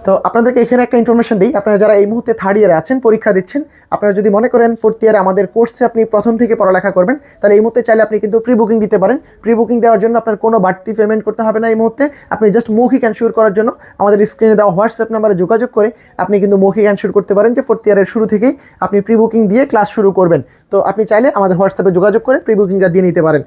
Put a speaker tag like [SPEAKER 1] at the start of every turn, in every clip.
[SPEAKER 1] তো আপনাদেরকে এখানে একটা ইনফরমেশন দিই, আপনারা যারা এই মুহূর্তে থার্ড ইয়ারে আছেন, পরীক্ষা দিচ্ছেন, আপনারা যদি মনে করেন ফোর্থ ইয়ারে আমাদের কোর্সে আপনি প্রথম থেকে পড়ালেখা করবেন, তাহলে এই মুহূর্তে চাইলে আপনি কিন্তু প্রি বুকিং দিতে পারেন। প্রি বুকিং দেওয়ার জন্য আপনার কোনো বাড়তি পেমেন্ট করতে হবে না। এই মুহূর্তে আপনি জাস্ট মৌখিক অ্যানসিওর করার জন্য আমাদের স্ক্রিনে দেওয়া হোয়াটসঅ্যাপ নাম্বারে যোগাযোগ করে আপনি কিন্তু মৌখিক অ্যানসিওর করতে পারেন যে ফোর্থ ইয়ারের শুরু থেকেই আপনি প্রি বুকিং দিয়ে ক্লাস শুরু করবেন। তো আপনি চাইলে আমাদের হোয়াটসঅ্যাপে যোগাযোগ করে প্রি বুকিংটা দিয়ে নিতে পারেন।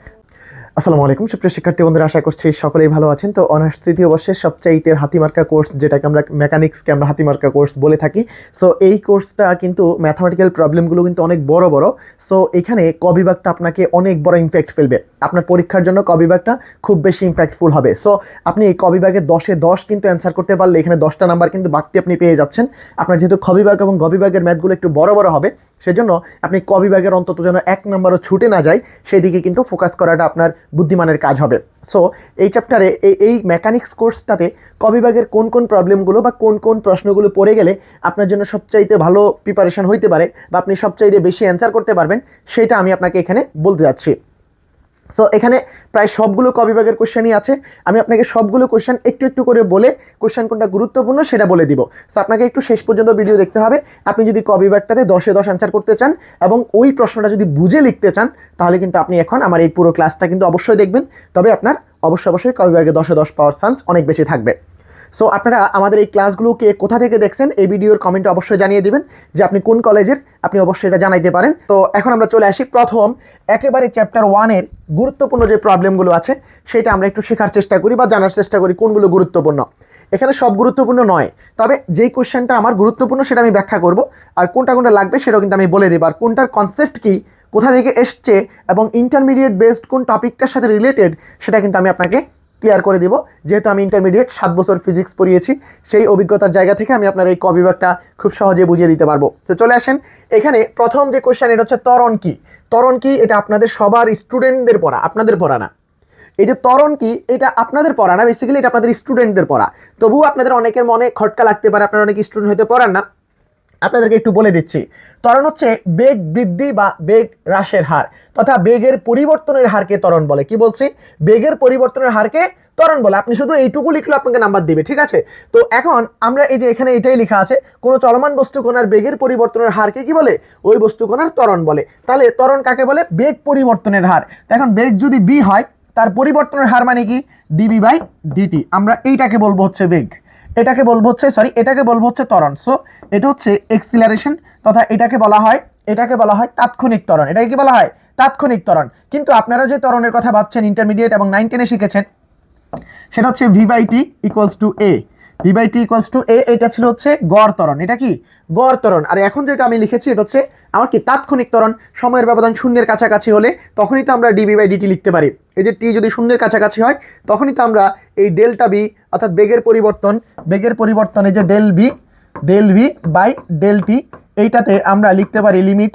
[SPEAKER 1] আসসালামু আলাইকুম সুপ্রিয় শিক্ষার্থী বন্ধুরা, আশা করছি সকলেই ভালো আছেন। তো অনার্স তৃতীয় বর্ষের সবচাইতে হাতিমার্কা কোর্স, যেটাকে আমরা মেকানিক্সকে আমরা হাতিমার্কা কোর্স বলে থাকি। সো এই কোর্সটা কিন্তু ম্যাথামেটিক্যাল প্রবলেমগুলো কিন্তু অনেক বড় বড়। সো এখানে ক বিভাগটা আপনাকে অনেক বড় ইম্প্যাক্ট ফেলবে। আপনার পরীক্ষার জন্য ক বিভাগটা খুব বেশি ইম্প্যাক্টফুল হবে। সো আপনি এই ক বিভাগে 10-এ 10 কিন্তু অ্যান্সার করতে পারলে এখানে 10টা নাম্বার কিন্তু বাড়তি আপনি পেয়ে যাচ্ছেন। আপনার যেহেতু খ বিভাগ এবং গ বিভাগের ম্যাথগুলো একটু বড় বড় হবে, সেজন্য আপনি ক বিভাগের অন্তত যেন 1 নম্বরও ছুটে না যায় সেই দিকে কিন্তু ফোকাস করাটা আপনার বুদ্ধিমানের কাজ হবে। সো এই চ্যাপ্টারে এই মেকানিক্স কোর্সটাতে ক বিভাগের কোন কোন প্রবলেমগুলো বা কোন কোন প্রশ্নগুলো পড়ে গেলে আপনার জন্য সবচাইতে ভালো প্রিপারেশন হইতে পারে বা আপনি সবচাইতে বেশি অ্যান্সার করতে পারবেন, সেটা আমি আপনাকে এখানে বলতে যাচ্ছি। সো এখানে প্রায় সবগুলো ক বিভাগের কোশ্চেনই আছে। আমি আপনাকে সবগুলো কোশ্চেন একটু একটু করে বলে কোশ্চেন কোনটা গুরুত্বপূর্ণ সেটা বলে দিব। সো আপনাকে একটু শেষ পর্যন্ত ভিডিও দেখতে হবে। আপনি যদি ক বিভাগটাতে 10-এ 10 অ্যান্সার করতে চান এবং ওই প্রশ্নটা যদি বুঝে লিখতে চান, তাহলে কিন্তু আপনি এখন আমার এই পুরো ক্লাসটা কিন্তু অবশ্যই দেখবেন। তবে আপনার অবশ্যই ক বিভাগে 10-এ 10 পাওয়ার চান্স অনেক বেশি থাকবে। সো আপনারা আমাদের এই ক্লাসগুলোকে কোথা থেকে দেখছেন এই ভিডিওর কমেন্টে অবশ্যই জানিয়ে দিবেন যে আপনি কোন কলেজের, আপনি অবশ্যই এটা জানাইতে পারেন। তো এখন আমরা চলে আসি প্রথম একেবারে চ্যাপ্টার 1-এর গুরুত্বপূর্ণ যে প্রবলেমগুলো আছে সেটা আমরা একটু শেখার চেষ্টা করি বা জানার চেষ্টা করি কোনগুলো গুরুত্বপূর্ণ। এখানে সব গুরুত্বপূর্ণ নয়, তবে যেই কোশ্চেনটা আমার গুরুত্বপূর্ণ সেটা আমি ব্যাখ্যা করব, আর কোনটা কোনটা লাগবে সেটাও কিন্তু আমি বলে দেব, আর কোনটার কনসেপ্ট কি, কোথা থেকে এসছে এবং ইন্টারমিডিয়েট বেসড কোন টপিকটার সাথে রিলেটেড সেটা কিন্তু আমি আপনাকে ক্লিয়ার করে দিব। যেহেতু আমি ইন্টারমিডিয়েট 7 বছর ফিজিক্স পড়িয়েছি, সেই অভিজ্ঞতার জায়গা থেকে আমি আপনার এই ক বিভাগটা খুব সহজে বুঝিয়ে দিতে পারবো। তো চলে আসেন, এখানে প্রথম যে কোশ্চেন এটা হচ্ছে ত্বরণ কি। ত্বরণ কি এটা আপনাদের সবার স্টুডেন্টদের পড়া, আপনাদের পড়া না। এই যে ত্বরণ কি এটা আপনাদের পড়া না, বেসিক্যালি এটা আপনাদের স্টুডেন্টদের পড়া। তবুও আপনাদের অনেকের মনে খটকা লাগতে পারে, আপনারা অনেক স্টুডেন্ট হয়তো পড়ান না। আপনাদেরকে একটু বলে দিচ্ছি, ত্বরণ হচ্ছে বেগ বৃদ্ধি বা বেগ হ্রাসের হার তথা বেগের পরিবর্তনের হারকে ত্বরণ বলে। কি বলছি? বেগের পরিবর্তনের হারকে ত্বরণ বলে। আপনি শুধু এইটুকু লিখলে আপনাকে নাম্বার দিবে, ঠিক আছে? তো এখন আমরা এই যে এখানে এটাই লেখা আছে, কোনো চলমান বস্তু কণার বেগের পরিবর্তনের হারকে কি বলে? ওই বস্তু কণার ত্বরণ বলে। তাহলে ত্বরণ কাকে বলে? বেগ পরিবর্তনের হার। এখন বেগ যদি বি হয়, তার পরিবর্তনের হার মানে কি? Dv by dt. আমরা এইটাকে বলবো হচ্ছে বেগ, এটাকে বলবো হচ্ছে ত্বরণ। সো এটা হচ্ছে এক্সিলারেশন তথা এটাকে বলা হয় তাৎক্ষণিক ত্বরণ। এটাকে কি বলা হয়? তাৎক্ষণিক ত্বরণ। কিন্তু আপনারা যে ত্বরণের কথা ভাবছেন ইন্টারমিডিয়েট এবং 9-10-এ শিখেছেন, সেটা হচ্ছে v by t equals to a. V by t equals to a, এটা ছিল হচ্ছে গড় ত্বরণ। এটা কি? গড় ত্বরণ। আর এখন যেটা আমি লিখেছি এটা হচ্ছে আমার কি? তাৎক্ষণিক ত্বরণ। সময়ের ব্যবধান শূন্যের কাছাকাছি হলে তখনই তো আমরা ডিবি বাই ডিটি লিখতে পারি। এই যে টি যদি শূন্যের কাছাকাছি হয় তখনই তো আমরা এই ডেল্টা বি অর্থাৎ বেগের পরিবর্তন এই যে del v by del t, এইটাতে আমরা লিখতে পারি limit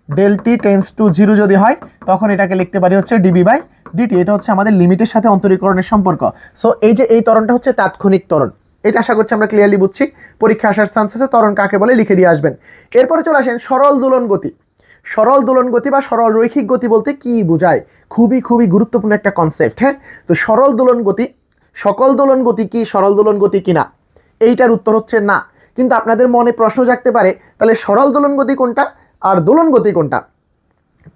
[SPEAKER 1] del t tends to 0 যদি হয় তখন এটাকে লিখতে পারি হচ্ছে ডিবি বাই ডিটি। এটা হচ্ছে আমাদের লিমিটের সাথে অন্তরীকরণের সম্পর্ক। সো এই যে এই ত্বরণটা হচ্ছে তাৎক্ষণিক ত্বরণ। এটা আশা করছি আমরা ক্লিয়ারলি বুঝছি। পরীক্ষা আসার চান্স আছে ত্বরণ কাকে বলে লিখে দিয়ে আসবেন। এরপরে চলে আসেন সরল দোলন গতি। সরল দোলন গতি বা সরল রৈখিক গতি বলতে কি বোঝায়? খুবই গুরুত্বপূর্ণ একটা কনসেপ্ট। হ্যাঁ, তো সরল দোলন গতি, সকল দোলন গতি কি সরল দোলন গতি কিনা? এইটার উত্তর হচ্ছে না। কিন্তু আপনাদের মনে প্রশ্ন জাগতে পারে, তাহলে সরল দোলন গতি কোনটা আর দোলন গতি কোনটা?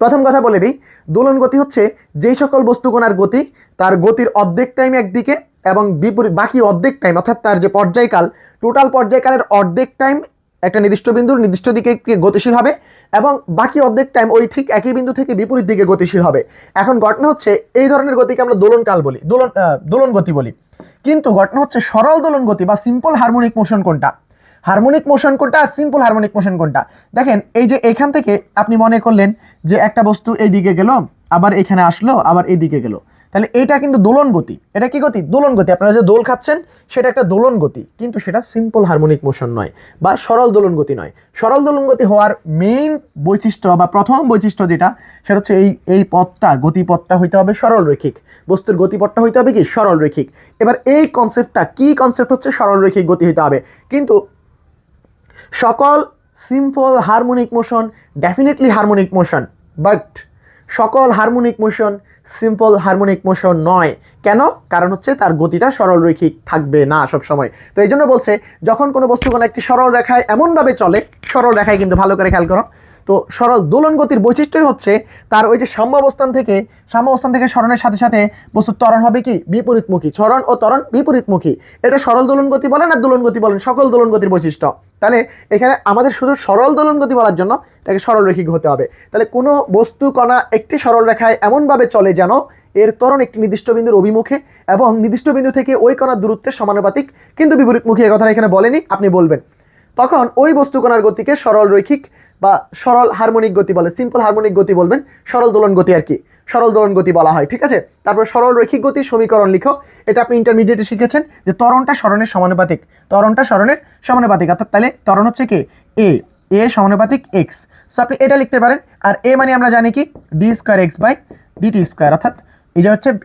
[SPEAKER 1] প্রথম কথা বলে দিই, দোলন গতি হচ্ছে যেই সকল বস্তু কণার গতি তার গতির অর্ধেক টাইম একদিকে এবং বিপরীত বাকি অর্ধেক টাইম, অর্থাৎ তার যে পর্যায়কাল, টোটাল পর্যায়কালের অর্ধেক টাইম একটা নির্দিষ্ট বিন্দুর নির্দিষ্ট দিকে গতিশীল হবে এবং বাকি অর্ধেক টাইম ওই ঠিক একই বিন্দু থেকে বিপরীত দিকে গতিশীল হবে। এখন ঘটনা হচ্ছে এই ধরনের গতিকে আমরা দোলনকাল বলি, দোলন গতি বলি। কিন্তু ঘটনা হচ্ছে সরল দোলন গতি বা সিম্পল হারমোনিক মোশন কোনটা? হারমোনিক মোশন কোনটা আর সিম্পল হারমোনিক মোশন কোনটা? দেখেন, এই যে এখান থেকে আপনি মনে করলেন যে একটা বস্তু এইদিকে গেল, আবার এখানে আসলো, আবার এইদিকে গেল, তাহলে এটা কিন্তু দোলন গতি। এটা কি গতি? দোলন গতি। আপনারা যে দোল খাচ্ছেন সেটা একটা দোলন গতি, কিন্তু সেটা সিম্পল হারমোনিক মোশন নয় বা সরল দোলন গতি নয়। সরল দোলন গতি হওয়ার মেইন বৈশিষ্ট্য বা প্রথম বৈশিষ্ট্য যেটা, সেটা হচ্ছে এই পথটা, গতিপথটা হইতে হবে সরল রৈখিক। বস্তুর গতিপথটা হইতে হবে কি? সরল রৈখিক। এবার এই কনসেপ্টটা কি? কনসেপ্ট হচ্ছে সরল রৈখিক গতি হইতে হবে। কিন্তু সকল simple harmonic motion definitely harmonic motion, but সকল harmonic motion simple harmonic motion নয়। কেন? কারণ হচ্ছে তার গতিটা সরলরৈখিক থাকবে না সব সময়। তো এই জন্য বলছে যখন কোনো বস্তু কোনো একটি সরল রেখায় এমনভাবে চলে, সরল রেখায় কিন্তু ভালো করে খেয়াল করো, তো সরল দোলন গতির বৈশিষ্ট্যই হচ্ছে তার ওই যে সাম্যাবস্থান থেকে সরণের সাথে সাথে বস্তুর ত্বরণ হবে কি বিপরীতমুখী, সরণ ও ত্বরণ বিপরীতমুখী। এটা সরল দোলন গতি বলেন আর দোলন গতি বলেন, সকল দোলন গতির বৈশিষ্ট্য। তাহলে এখানে আমাদের শুধু সরল দোলন গতি বলার জন্য এটাকে সরলরৈখিক হতে হবে। তাহলে কোনো বস্তু কণা একটি সরল রেখায় এমনভাবে চলে যেন এর ত্বরণ একটি নির্দিষ্ট বিন্দুর অভিমুখে এবং নির্দিষ্ট বিন্দু থেকে ওই কণার দূরত্বের সমানুপাতিক কিন্তু বিপরীতমুখী। এর কথা এখানে বলেনি, আপনি বলবেন। তখন ওই বস্তু কণার গতিকে সরল রৈখিক বা সরল হারমোনিক গতি বলে, সিম্পল হারমোনিক গতি বলবেন, সরল দোলন গতি আর কি, সরল দোলন গতি বলা হয়। ঠিক আছে, তারপর সরল রৈখিক গতির সমীকরণ লিখো। এটা আপনি ইন্টারমিডিয়েটে শিখেছেন যে ত্বরণটা সরণের সমানুপাতিক, ত্বরণটা সরণের সমানুপাতিক, অর্থাৎ তাহলে ত্বরণ হচ্ছে কি এ সমানুপাতিক এক্স। সো আপনি এটা লিখতে পারেন। আর এ মানে আমরা জানি কি d square x by dt square, অর্থাৎ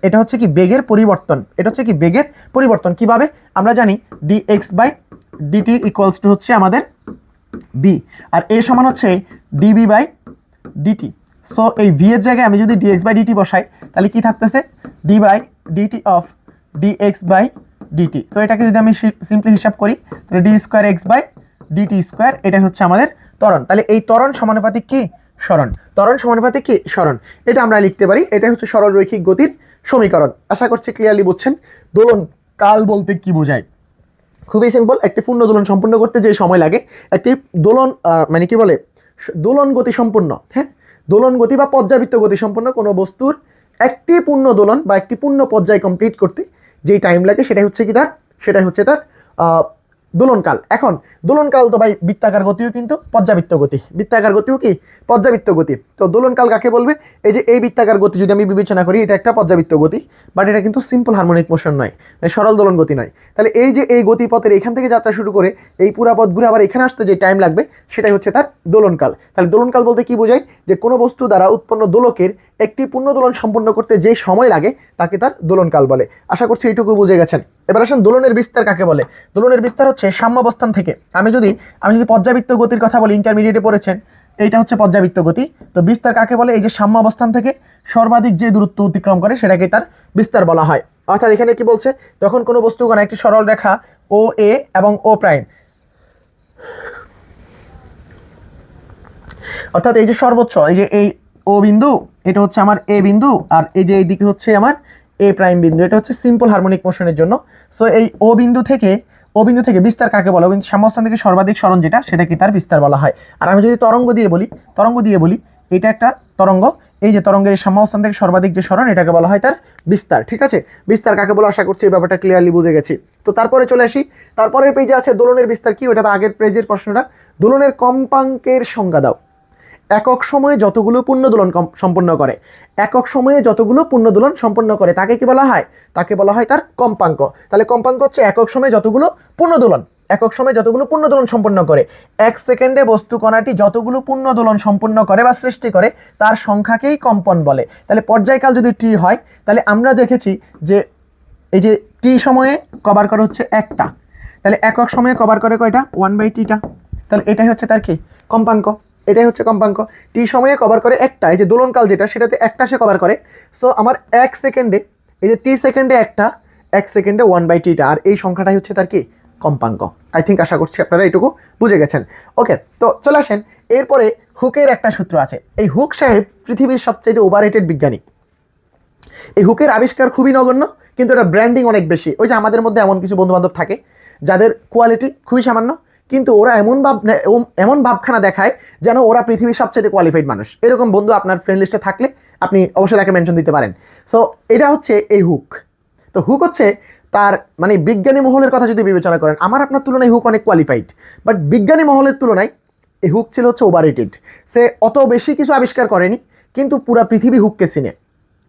[SPEAKER 1] এটা হচ্ছে কি বেগের পরিবর্তন, এটা হচ্ছে কি বেগের পরিবর্তন। কিভাবে? আমরা জানি d x by dt equals to হচ্ছে আমাদের বি, আর এ সমান হচ্ছে ডিবি বাই ডিটি। সো এই ভি এর জায়গায় আমি যদি ডিএক্স বাই ডিটি বসাই তাহলে কি থাকতেছে d by dt of dx by dt. তো এটাকে যদি আমি সিম্পলি হিসাব করি তাহলে d square x by dt square, এটা হচ্ছে আমাদের ত্বরণ। তাহলে এই ত্বরণ সমানুপাতিক কি সরণ, ত্বরণ সমানুপাতিক কি সরণ, এটা আমরা লিখতে পারি। এটা হচ্ছে সরল রৈখিক গতির সমীকরণ। আশা করছি ক্লিয়ারলি বুঝছেন। দোলন কাল বলতে কি বোঝায়? খুবই সিম্পল, একটি পূর্ণ দোলন সম্পূর্ণ করতে যে সময় লাগে, একটি দোলন মানে কি বলে দোলন গতি সম্পূর্ণ, হ্যাঁ, দোলন গতি বা পর্যাবৃত্ত গতি সম্পূর্ণ কোনো বস্তুর একটি পূর্ণ দোলন বা একটি পূর্ণ পর্যায় কমপ্লিট করতে যেই টাইম লাগে সেটাই হচ্ছে কি সেটাই হচ্ছে তার দোলনকাল। এখন দোলনকাল তো ভাই বৃত্তাকার গতিও কিন্তু পর্যাবৃত্ত গতি, বৃত্তাকার গতিও কি পর্যাবৃত্ত গতি। তো দোলনকাল কাকে বলবে? এই যে এই বৃত্তাকার গতি যদি আমি বিবেচনা করি এটা একটা পর্যাবৃত্ত গতি, বাট এটা কিন্তু সিম্পল হারমোনিক মোশন নয়, সরল দোলন গতি নয়। তাহলে এই যে এই গতিপথের এখান থেকে যাত্রা শুরু করে এই পুরা পথ ঘুরে আবার এখানে আসতে যে টাইম লাগবে সেটাই হচ্ছে তার দোলনকাল। তাহলে দোলনকাল বলতে কি বোঝায়? যে কোনো বস্তু দ্বারা উৎপন্ন দোলকের একটি পূর্ণ দোলন সম্পন্ন করতে যে সময় লাগে তাকে তার দোলনকাল বলে। আশা করছি এইটুকু বুঝে গেছেন। এবার আসেন দোলনের বিস্তার কাকে বলে। দোলনের বিস্তার হচ্ছে সাম্যাবস্থান থেকে, আমি যদি পর্যাবৃত্ত গতির কথা বলি, ইন্টারমিডিয়েটে পড়েছেন, এইটা হচ্ছে পর্যাবৃত্ত গতি। তো বিস্তার কাকে বলে? এই যে সাম্যাবস্থান থেকে সর্বাধিক যে দূরত্ব অতিক্রম করে সেটাকে তার বিস্তার বলা হয়। অর্থাৎ এখানে কি বলছে, যখন কোনো বস্তু কণা একটি সরল রেখা ও এ এবং ও প্রাইম, অর্থাৎ এই যে সর্বোচ্চ এই যে এই ও বিন্দু, এটা হচ্ছে আমার এ বিন্দু, আর এই যে এইদিকে হচ্ছে আমার এ প্রাইম বিন্দু, এটা হচ্ছে সিম্পল হারমোনিক মোশনের জন্য। সো এই ও বিন্দু থেকে বিস্তার কাকে বলে? সাম্যাবস্থান থেকে সর্বাধিক সরণ যেটা, সেটাকে তার বিস্তার বলা হয়। আর আমি যদি তরঙ্গ দিয়ে বলি এটা একটা তরঙ্গ, এই যে তরঙ্গের এই সাম্যাবস্থান থেকে সর্বাধিক যে সরণ এটাকে বলা হয় তার বিস্তার। ঠিক আছে, বিস্তার কাকে বলে? আশা করছি এই ব্যাপারটা ক্লিয়ারলি বুঝে গেছি। তো তারপরে চলে আসি, তারপরের পেজে আছে দোলনের বিস্তার কি, ওটা তো আগের পেজের প্রশ্নটা। দোলনের কম্পাঙ্কের সংজ্ঞা দাও। একক সময়ে যতগুলো পূর্ণ দোলন সম্পন্ন করে, একক সময়ে যতগুলো পূর্ণ দোলন সম্পন্ন করে তাকে কি বলা হয়? তাকে বলা হয় তার কম্পাঙ্ক। তাহলে কম্পাঙ্ক হচ্ছে একক সময়ে যতগুলো পূর্ণ দোলন, একক সময়ে যতগুলো পূর্ণ দোলন সম্পন্ন করে। এক সেকেন্ডে বস্তু কণাটি যতগুলো পূর্ণ দোলন সম্পন্ন করে বা সৃষ্টি করে তার সংখ্যাকেই কম্পন বলে। তাহলে পর্যায়কাল যদি টি হয় তাহলে আমরা দেখেছি যে এই যে টি সময়ে কভার করে হচ্ছে একটা, তাহলে একক সময়ে কভার করে কয়টা? 1/tটা। তাহলে এটাই হচ্ছে তার কি কম্পাঙ্ক, এটাই হচ্ছে কম্পাঙ্ক। টি সময়ে কভার করে একটা, এই যে দোলনকাল যেটা সেটাতে একটা সে কভার করে। সো আমার এক সেকেন্ডে এই যে টি সেকেন্ডে একটা, এক সেকেন্ডে 1/tটা, আর এই সংখ্যাটাই হচ্ছে তার কি কম্পাঙ্ক। আই থিঙ্ক আশা করছি আপনারা এইটুকু বুঝে গেছেন। ওকে, তো চলে আসেন এরপরে হুকের একটা সূত্র আছে। এই হুক সাহেব পৃথিবীর সবচেয়ে ওভাররেটেড বিজ্ঞানী। এই হুকের আবিষ্কার খুবই নগণ্য, কিন্তু এটা ব্র্যান্ডিং অনেক বেশি। ওই যে আমাদের মধ্যে এমন কিছু বন্ধু বান্ধব থাকে যাদের কোয়ালিটি খুবই সামান্য, কিন্তু ওরা এমন ভাবখানা দেখায় যেন ওরা পৃথিবীর সবচেয়ে কোয়ালিফাইড মানুষ। এরকম বন্ধু আপনার ফ্রেন্ড লিস্টে থাকলে আপনি অবশ্যই তাকে মেনশন দিতে পারেন। সো এটা হচ্ছে এই হুক। তো হুক হচ্ছে তার মানে বিজ্ঞানী মহলের কথা যদি বিবেচনা করেন, আমার আপনার তুলনায় হুক অনেক কোয়ালিফাইড, বাট বিজ্ঞানী মহলের তুলনায় এই হুক ছিল হচ্ছে ওভাররেটেড। সে অত বেশি কিছু আবিষ্কার করেনি, কিন্তু পুরা পৃথিবী হুককে চিনে।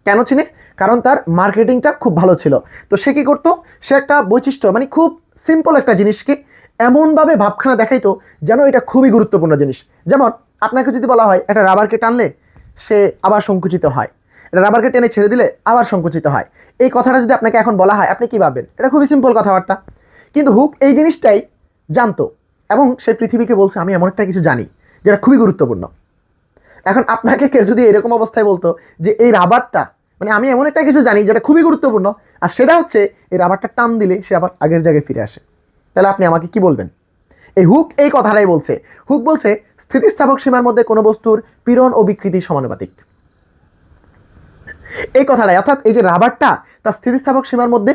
[SPEAKER 1] কেন চিনে? কারণ তার মার্কেটিংটা খুব ভালো ছিল। তো সে কী করতো? সে একটা বৈশিষ্ট্য মানে খুব সিম্পল একটা জিনিসকে এমনভাবে ভাবখানা দেখাইতো যেন এটা খুবই গুরুত্বপূর্ণ জিনিস। যেমন আপনাকে যদি বলা হয় একটা রাবারকে টানলে সে আবার সংকুচিত হয়, এটা রাবারকে টেনে ছেড়ে দিলে আবার সংকুচিত হয়, এই কথাটা যদি আপনাকে এখন বলা হয় আপনি কী ভাববেন? এটা খুবই সিম্পল কথাবার্তা। কিন্তু হুক এই জিনিসটাই জানতো এবং সে পৃথিবীকে বলছে আমি এমন একটা কিছু জানি যেটা খুবই গুরুত্বপূর্ণ। এখন আপনাকে কেউ যদি এরকম অবস্থায় বলতো যে এই রাবারটা মানে আমি এমন একটা কিছু জানি যেটা খুবই গুরুত্বপূর্ণ, আর সেটা হচ্ছে এই রাবারটা টান দিলে সে আবার আগের জায়গায় ফিরে আসে। তাহলে আপনি আমাকে কি বলবেন? এই হুক এই কথাটাই বলছে। হুক বলছে স্থিতিস্থাপক সীমার মধ্যে কোনো বস্তুর পীড়ন ও বিকৃতি সমানুপাতিক। এই কথাটাই, অর্থাৎ এই যে রাবারটা তার স্থিতিস্থাপক সীমার মধ্যে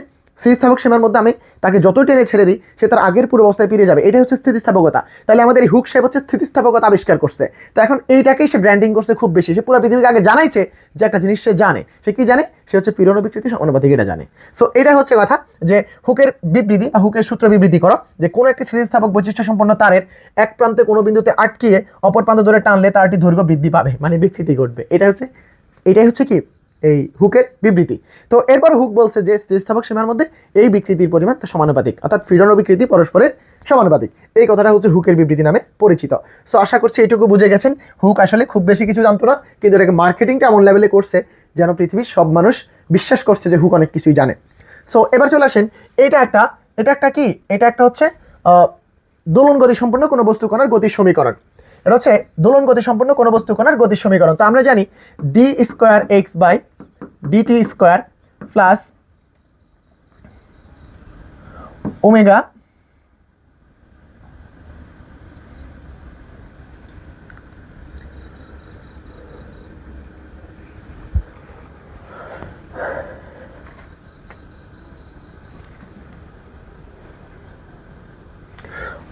[SPEAKER 1] আমি তাকে যত টেনে ছেড়ে দিই সে তার আগের পুরো অবস্থায় ফিরে যাবে, এটাই হচ্ছে স্থিতিস্থাপকতা। তাহলে আমাদের এই হুক সাহেব হচ্ছে স্থিতিস্থাপকতা আবিষ্কার করছে। তো এখন এইটাকেই সে ব্র্যান্ডিং করছে খুব বেশি। সে পুরো পৃথিবীকে আগে জানাইছে যে একটা জিনিস সে জানে। সে কি জানে? সে হচ্ছে পীড়ন ও বিকৃতি সমানুপাতিক, এটা জানে। সো এটা হচ্ছে কথা যে হুকের বিবৃতি বা হুকের সূত্র বিবৃতি করো যে কোনো একটি স্থিতিস্থাপক বৈশিষ্ট্য সম্পন্ন তারের এক প্রান্তে কোনো বিন্দুতে আটকিয়ে অপর প্রান্ত ধরে টানলে তারটি দৈর্ঘ্য বৃদ্ধি পাবে, মানে বিকৃতি ঘটবে। এটাই হচ্ছে কি এই হুকের বিবৃতি। তো এরপর হুক বলছে যে স্থিতিস্থাপক সীমার মধ্যে এই বিকৃতির পরিমাণ সমানুপাতিক, অর্থাৎ পীড়ন ও বিকৃতি পরস্পরের সমানুপাতিক। এই কথাটা হচ্ছে হুকের বিবৃতি নামে পরিচিত। সো আশা করছি এইটুকু বুঝে গেছেন। হুক আসলে খুব বেশি কিছু জানতো না, কিন্তু এটাকে মার্কেটিংটা এমন লেভেলে করছে যেন পৃথিবীর সব মানুষ বিশ্বাস করছে যে হুক অনেক কিছুই জানে। সো এবার চলে আসেন, এটা একটা হচ্ছে দোলন গতি সম্পন্ন কোনো বস্তু কণার গতির সমীকরণ। এটা হচ্ছে দোলন গতি সম্পন্ন কোনো বস্তু কণার গতির সমীকরণ। তো আমরা জানি d square x by dt square plus omega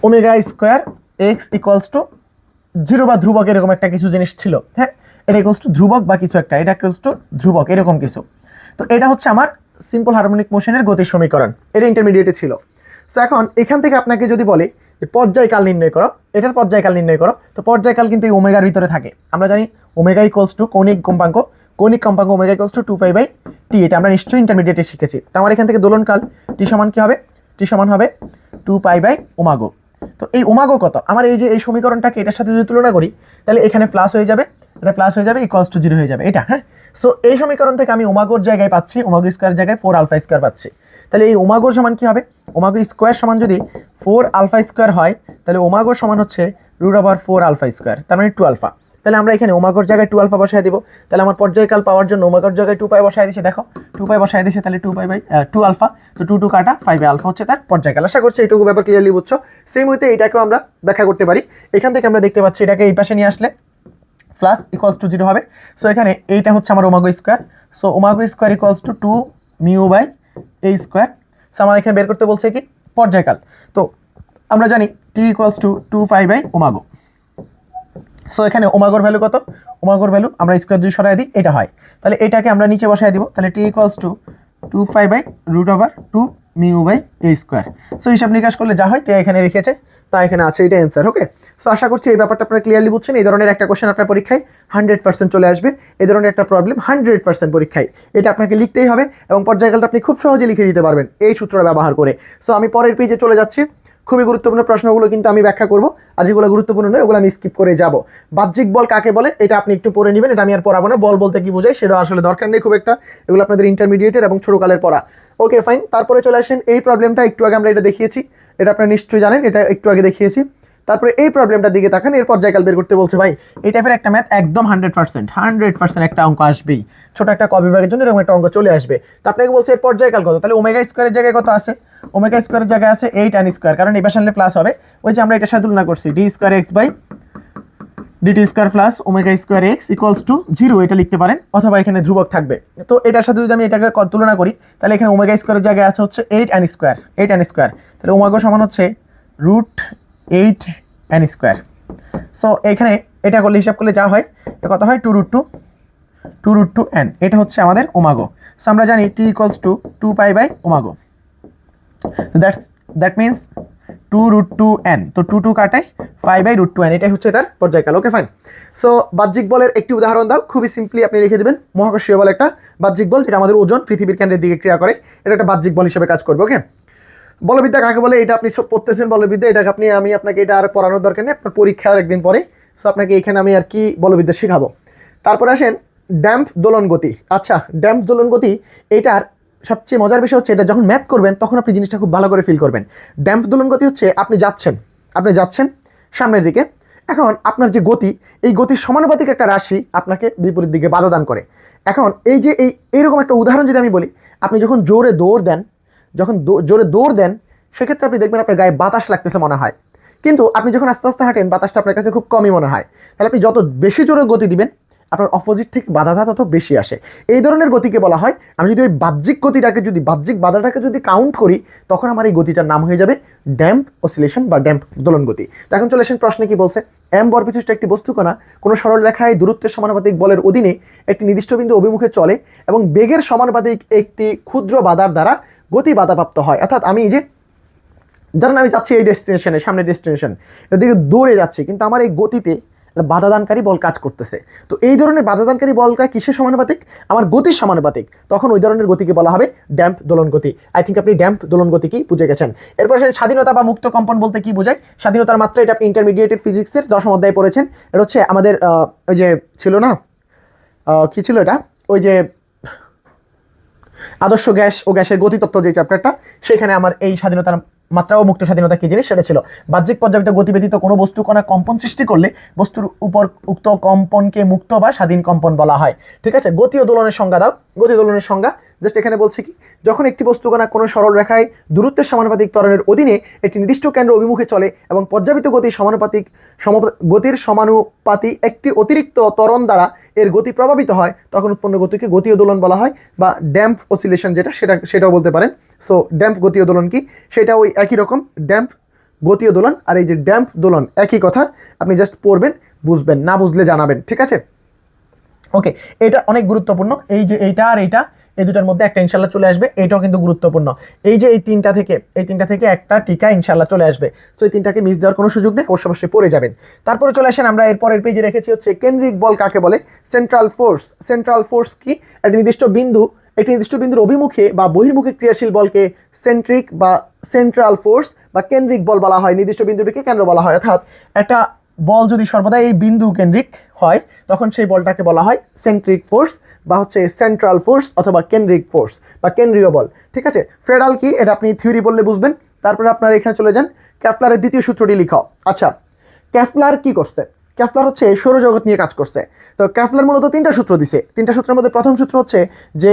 [SPEAKER 1] omega square x equals to 0 বা ধ্রুবক এরকম একটা কিছু জিনিস ছিল। হ্যাঁ, এটা ইকুয়ালস টু ধ্রুবক বা কিছু একটা, এটা ইকুয়ালস টু ধ্রুবক এরকম কিছু। তো এটা হচ্ছে আমার সিম্পল হারমোনিক মোশনের গতির সমীকরণ, এটা ইন্টারমিডিয়েটে ছিল। সো এখন এখান থেকে আপনাকে যদি বলে যে পর্যায়কাল নির্ণয় করো, এটার পর্যায়কাল নির্ণয় করো, তো পর্যায়কাল কিন্তু এই ওমেগার ভিতরে থাকে। আমরা জানি ওমেগা ইকুয়ালস টু কৌণিক কম্পাঙ্ক omega equals to 2 pi by t, এটা আমরা নিশ্চয়ই ইন্টারমিডিয়েটে শিখেছি। তো আমার এখান থেকে দোলনকাল টি সমান কি হবে? টি সমান হবে 2 পাই বাই ওমাগো। তো এই ওমাগো কত? আমার এই যে এই সমীকরণটাকে এটার সাথে যদি তুলনা করি তাহলে এখানে প্লাস হয়ে যাবে, এটা প্লাস হয়ে যাবে, ইকুয়ালস টু 0 হয়ে যাবে এটা। হ্যাঁ, সো এই সমীকরণ থেকে আমি ওমাগোর জায়গায় পাচ্ছি, ওমাগো স্কোয়ার জায়গায় 4 আলফা স্কোয়ার পাচ্ছি। তাহলে এই ওমাগোর সমান কি হবে? ওমাগো স্কোয়ার সমান যদি 4 আলফা স্কোয়ার হয় তাহলে ওমাগোর সমান হচ্ছে √4 আলফা স্কোয়ার, তার মানে 2 আলফা। তাহলে আমরা এখানে ওমাগোর জায়গায় 2 আলফা বসায় দিব। তাহলে আমার পর্যায়কাল পাওয়ার জন্য ওমাগোর জায়গায় 2 পাই বসায় দিয়েছি, দেখো 2 পাই বসায় দিয়েছি, তাহলে 2 পাই বাই 2 আলফা, তো 2 কাটা 5 আলফা হচ্ছে তার পর্যায়কাল। আশা করছি এইটুকু ব্যাপার ক্লিয়ারলি বুঝছো। সেম হইতে এটাকেও আমরা ব্যাখ্যা করতে পারি। এখান থেকে আমরা দেখতে পাচ্ছি এটাকে এই পাশে নিয়ে আসলে প্লাস ইকুয়ালস টু 0 হবে। সো এখানে এইটা হচ্ছে আমার omega square, so omega square equals to 2 mu by a square. So আমার এখানে বের করতে বলছে কি পর্যায়কাল। তো আমরা জানি t equals to 2 pi by omega. So এখানে ওমাগোর ভ্যালু কত? ওমাগোর ভ্যালু আমরা স্কোয়ার যদি সরাই দিই এটা হয়, তাহলে এটাকে আমরা নিচে বসায় দিব। তাহলে t equals to 2 pi by √2 mu by a square. So হিসাব নিকাশ করলে যা হয় তা এখানে রেখেছে, তা এখানে আছে, এটা অ্যান্সার। ওকে, সো আশা করছি এই ব্যাপারটা আপনারা ক্লিয়ারলি বুঝছেন। এই ধরনের একটা কোশ্চেন আপনার পরীক্ষায় 100% চলে আসবে, এই ধরনের একটা প্রবলেম 100% পরীক্ষায় এটা আপনাকে লিখতেই হবে, এবং পর্যায়কালটা আপনি খুব সহজে লিখে দিতে পারবেন এই সূত্রটা ব্যবহার করে। সো আমি পরের পেজে চলে যাচ্ছি। খুবই গুরুত্বপূর্ণ প্রশ্নগুলো কিন্তু আমি ব্যাখ্যা করব, আর যেগুলো গুরুত্বপূর্ণ নয় ওগুলো আমি স্কিপ করে যাব। বাহ্যিক বল কাকে বলে এটা আপনি একটু পড়ে নেবেন, এটা আমি আর পড়াবো না। বল বলতে কি বোঝায় সেটা আসলে দরকার নেই খুব একটা, এগুলো আপনাদের ইন্টারমিডিয়েটের এবং ছোটকালের পড়া। ওকে ফাইন, তারপরে চলে আসেন এই প্রবলেমটা। একটু আগে আমরা এটা দেখিয়েছি, এটা আপনারা নিশ্চয়ই জানেন, এটা একটু আগে দেখিয়েছি। তারপরে এই প্রবলেমটার দিকে তাকান, এর পর্যায়কাল বের করতে বলছে। ভাই এই টাইপের একটা ম্যাথ একদম 100% একটা অঙ্ক আসবেই, ছোট একটা ক বিভাগের জন্য এরকম একটা অঙ্ক চলে আসবে। তো আপনাকে বলছে এর পর্যায়কাল কত? তাহলে ওমেগা স্কোয়ারের জায়গায় কত আছে? ওমেগা স্কোয়ারের জায়গায় আছে 8 tan স্কোয়ার, কারণ এই পাশে আনলে প্লাস হবে। ওই যে আমরা এটার সাথে তুলনা করছি, d square x by dt square plus omega square x equals to 0, এটা লিখতে পারেন, অথবা এখানে ধ্রুবক থাকবে। তো এটার সাথে যদি আমি এটাকে তুলনা করি তাহলে এখানে ওমেগা স্কোয়ারের জায়গায় আছে হচ্ছে 8 tan স্কোয়ার, তাহলে ওমেগা সমান হচ্ছে √8 tan স্কোয়ার। সো এখানে এটা করলে হিসাব করলে যা হয়, এটা কত হয় 2√2 n, এটা হচ্ছে আমাদের ওমাগো। সো আমরা জানি t equals to 2 pi by omega, that means 2√2 n, তো 2 কাটায় 5/√2 n, এটাই হচ্ছে তার পর্যায়কাল। Okay fine. সো বাহ্যিক বলের একটি উদাহরণ দাও, খুবই সিম্পলি আপনি লিখে দেবেন মহাকর্ষীয় বল একটা বাহ্যিক বল, যেটা আমাদের ওজন পৃথিবীর কেন্দ্রের দিকে ক্রিয়া করে, এটা একটা বাহ্যিক বল হিসেবে কাজ করবে। ওকে, বলবিদ্যা কাকে বলে এটা আপনি সব পড়তেছেন, বলবিদ্যা এটাকে আমি আপনাকে এটা আর পড়ানোর দরকার নেই, আপনার পরীক্ষার একদিন পরে। সো আপনাকে এখানে আমি আর কি বলবিদ্যা শেখাবো। তারপর আসেন ড্যাম্প দোলন গতি। আচ্ছা, ড্যাম্প দোলন গতি এটার সবচেয়ে মজার বিষয় হচ্ছে এটা যখন ম্যাথ করবেন তখন আপনি জিনিসটা খুব ভালো করে ফিল করবেন। ড্যাম্প দোলন গতি হচ্ছে আপনি যাচ্ছেন সামনের দিকে, এখন আপনার যে গতি, এই গতির সমানুপাতিক একটা রাশি আপনাকে বিপরীত দিকে বাধা দান করে। এখন এই যে এইরকম একটা উদাহরণ যদি আমি বলি, আপনি যখন জোরে দৌড় দেন, জোরে দৌড় দেন, সেক্ষেত্রে আপনি দেখবেন আপনার গায়ে বাতাস লাগতেছে মনে হয়, কিন্তু আপনি যখন আস্তে আস্তে হাঁটেন বাতাসটা আপনার কাছে খুব কমই মনে হয়। তাহলে আপনি যত বেশি জোরে গতি দিবেন, আপনার অপোজিট থেকে বাধাটা তত বেশি আসে। এই ধরনের গতিকে বলা হয়, আমি যদি ওই বাহ্যিক বাধাটাকে যদি কাউন্ট করি, তখন আমার এই গতিটার নাম হয়ে যাবে ড্যাম্প অসিলেশন বা ড্যাম্প দোলন গতি। তো এখন চলে আসেন প্রশ্নে কি বলছে, এম ভর বিশিষ্ট একটি বস্তুকণা কোনো সরল রেখায় দূরত্বের সমানুপাতিক বলের অধীনে একটি নির্দিষ্ট বিন্দু অভিমুখে চলে এবং বেগের সমানুপাতিক একটি ক্ষুদ্র বাধার দ্বারা গতি বাধাপ্রাপ্ত হয়। অর্থাৎ আমি যে ধরেন আমি যাচ্ছি এই ডেস্টিনেশনে, সামনে ডেস্টিনেশন, এর দিকে দৌড়ে যাচ্ছি, কিন্তু আমার এই গতিতে বাধাদানকারী বল কাজ করতেছে। তো এই ধরনের বাধাদানকারী বলটা কিসের সমানুপাতিক? আমার গতির সমানুপাতিক। তখন ওই ধরনের গতিকে বলা হবে ড্যাম্প দোলন গতি। আই থিঙ্ক আপনি ড্যাম্প দোলন গতিকেই বুঝে গেছেন। এরপর স্বাধীনতা বা মুক্ত কম্পন বলতে কি বোঝায়? স্বাধীনতার মাত্রা, এটা আপনি ইন্টারমিডিয়েটেড ফিজিক্সের 10ম অধ্যায়ে পড়েছেন। এটা হচ্ছে আমাদের ওই যে ছিল না, কি ছিল এটা, ওই যে আদর্শ গ্যাস ও গ্যাসের গতিতত্ত্ব যে চ্যাপ্টারটা, সেখানে আমার এই স্বাধীনতার মাত্রা ও মুক্ত স্বাধীনতা কি জিনিস সেটা ছিল। বাহ্যিক পর্যাপ্ত গতি ব্যতীত কোনো বস্তু কণা কম্পন সৃষ্টি করলে বস্তুর উপর উক্ত কম্পনকে মুক্ত বা স্বাধীন কম্পন বলা হয়। ঠিক আছে, গতি ও দোলনের সংজ্ঞা দাও। গতি দোলনের সংজ্ঞা জাস্ট এখানে বলছে কি, যখন একটি বস্তু কণা কোনো সরল রেখায় দূরত্বের সমানুপাতিক ত্বরণের অধীনে একটি নির্দিষ্ট কেন্দ্র অভিমুখে চলে এবং পর্যাপিত গতির সমানুপাতি একটি অতিরিক্ত ত্বরণ দ্বারা এর গতি প্রভাবিত হয়, তখন উৎপন্ন গতিকে গতীয় দোলন বলা হয়, বা ড্যাম্প অসিলেশন সেটাও বলতে পারেন। সো ড্যাম্প গতীয় দোলন কি, সেটা ওই একই রকম, ড্যাম্প গতীয় দোলন আর এই যে ড্যাম্প দোলন একই কথা। আপনি জাস্ট পড়বেন, বুঝবেন, না বুঝলে জানাবেন, ঠিক আছে? ওকে, এটা অনেক গুরুত্বপূর্ণ। এই যে এইটা আর এইটা, এই দুটার মধ্যে একটা ইনশাল্লাহ চলে আসবে, এইটাও কিন্তু গুরুত্বপূর্ণ। এই যে এই তিনটা থেকে একটা টিকা ইনশাল্লাহ চলে আসবে। সো এই তিনটাকে মিস দেওয়ার কোনো সুযোগ নেই, অবশ্যই পড়ে যাবেন। তারপরে চলে আসেন, আমরা এরপরের পেজে রেখেছি হচ্ছে কেন্দ্রিক বল কাকে বলে, সেন্ট্রাল ফোর্স। সেন্ট্রাল ফোর্স কি? একটি নির্দিষ্ট বিন্দুর অভিমুখে বা বহির্মুখে ক্রিয়াশীল বলকে সেন্ট্রিক বা সেন্ট্রাল ফোর্স বা কেন্দ্রিক বল বলা হয়। নির্দিষ্ট বিন্দুটিকে কেন্দ্র বলা হয়। অর্থাৎ একটা বল যদি সর্বদা এই বিন্দু কেন্দ্রিক হয়, তখন সেই বলটাকে বলা হয় সেন্ট্রিক ফোর্স বা হচ্ছে সেন্ট্রাল ফোর্স অথবা কেন্দ্রিক ফোর্স বা কেন্দ্রীয় বল। ঠিক আছে, ফেডাল কি, এটা আপনি থিওরি বললে বুঝবেন। তারপরে আপনারা এখানে চলে যান, কেপলারের দ্বিতীয় সূত্রটি লিখাও। আচ্ছা, কেপলার কি করছে? কেপলার হচ্ছে সৌরজগৎ নিয়ে কাজ করছে। তো কেপলার মূলত 3টা সূত্র দিছে। 3টা সূত্রের মধ্যে প্রথম সূত্র হচ্ছে যে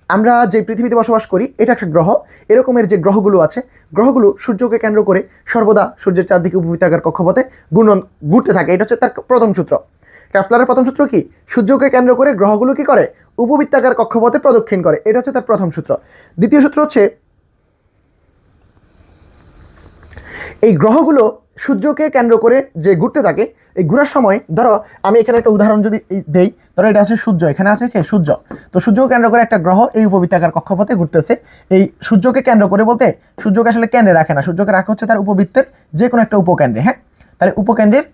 [SPEAKER 1] আমরা যে পৃথিবীতে বসবাস করি, এটা একটা গ্রহ। এরকমের যে গ্রহগুলো আছে, গ্রহগুলো সূর্যকে কেন্দ্র করে সর্বদা সূর্যের চারদিকে উপবৃত্তাকার কক্ষপথে ঘুরতে থাকে। এটা হচ্ছে তার প্রথম সূত্র। কেপলারের প্রথম সূত্র কি? সূর্যকে কেন্দ্র করে গ্রহগুলো কি করে? উপবৃত্তাকার কক্ষপথে প্রদক্ষিণ করে। এটা হচ্ছে তার প্রথম সূত্র। দ্বিতীয় সূত্র হচ্ছে এই গ্রহগুলো সূর্যকে কেন্দ্র করে যে ঘুরতে থাকে, এই ঘোরার সময় ধরো আমি এখানে একটা উদাহরণ যদি দেই, ধরো এটা আছে সূর্য, এখানে আছে কে? সূর্য। তো সূর্যকে কেন্দ্র করে একটা গ্রহ এই উপবৃত্তাকার কক্ষপথে ঘুরতেছে। এই সূর্যকে কেন্দ্র করে বলতে সূর্যকে আসলে কেন্দ্রে রাখে না, সূর্যকে রাখা হচ্ছে তার উপবৃত্তের যে কোনো একটা উপকেন্দ্রে। হ্যাঁ, তাহলে উপকেন্দ্রের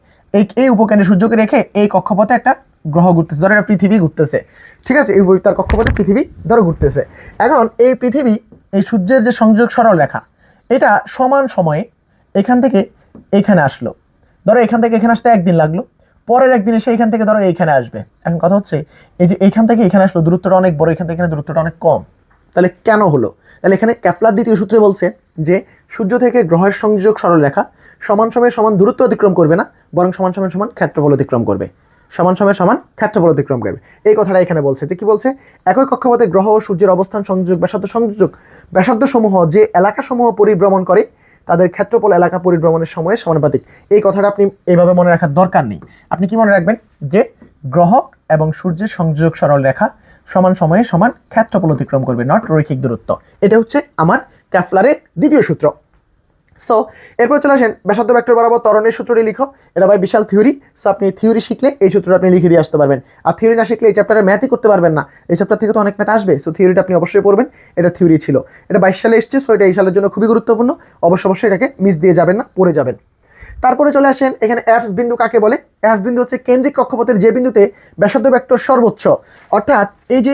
[SPEAKER 1] এই উপকেন্দ্রে সূর্যকে রেখে এই কক্ষপথে একটা গ্রহ ঘুরতেছে, ধরো এটা পৃথিবী ঘুরতেছে। ঠিক আছে, এই উপবৃত্তার কক্ষপথে পৃথিবী ধরো ঘুরতেছে। এখন এই পৃথিবী, এই সূর্যের যে সংযোগ সরল রেখা, এটা সমান সময়ে এখান থেকে এখানে আসলো। ধরো এখান থেকে এখানে আসতে একদিন লাগলো, পরের একদিন এসে এখান থেকে ধরো এইখানে আসবে। এখন কথা হচ্ছে এই যে এইখান থেকে এখানে আসলো, দূরত্বটা অনেক বড়, এখান থেকে এখানে দূরত্বটা অনেক কম। তাহলে কেন হলো? তাহলে এখানে কেপলার দ্বিতীয় সূত্রে বলছে যে সূর্য থেকে গ্রহের সংযোগ সরল রেখা সমান সময়ে সমান দূরত্ব অতিক্রম করবে না, বরং সমান সময়ে সমান ক্ষেত্রফল অতিক্রম করবে। সমান সময়ে সমান ক্ষেত্রফল অতিক্রম করবে, এই কথাটা এখানে বলছে। যে কি বলছে? একই কক্ষপথে গ্রহ ও সূর্যের অবস্থান ব্যাসার্ধ সমূহ যে এলাকাসমূহ পরিভ্রমণ করে, তাদের ক্ষেত্রফল এলাকা পরিভ্রমণের সময়ের সমানুপাতিক। এই কথাটা আপনি এইভাবে মনে রাখার দরকার নেই। আপনি কি মনে রাখবেন? যে গ্রহ এবং সূর্যের সংযোগ সরল রেখা সমান সময়ে সমান ক্ষেত্রফল অতিক্রম করবে, নট রৈখিক দূরত্ব। এটা হচ্ছে আমার কেপলারের দ্বিতীয় সূত্র। সো এরপর চলে আসেন ব্যাসার্ধ ভেক্টর বরাবর ত্বরণের সূত্রটি লিখো। এটা ভাই বিশাল থিওরি। সো আপনি থিওরি শিখলে এই সূত্রটা আপনি লিখে দিয়ে আসতে পারবেন। আর থিওরি না শিখলে এই চ্যাপ্টারে ম্যাথই করতে পারবেন না। এই চ্যাপ্টার থেকে তো অনেক ম্যাথ আসবে। সো থিওরিটা আপনি অবশ্যই পড়বেন। এটা থিওরি ছিল, এটা 22 সালে এসছে। সো এটা এই সালের জন্য খুবই গুরুত্বপূর্ণ। অবশ্যই এটাকে মিস দিয়ে যাবেন না, পড়ে যাবেন। তারপরে চলে আসেন এখানে এফ বিন্দু কাকে বলে? এফ বিন্দু হচ্ছে কেন্দ্রিক কক্ষপথের যে বিন্দুতে ব্যাসার্ধ ভেক্টর সর্বোচ্চ। অর্থাৎ এই যে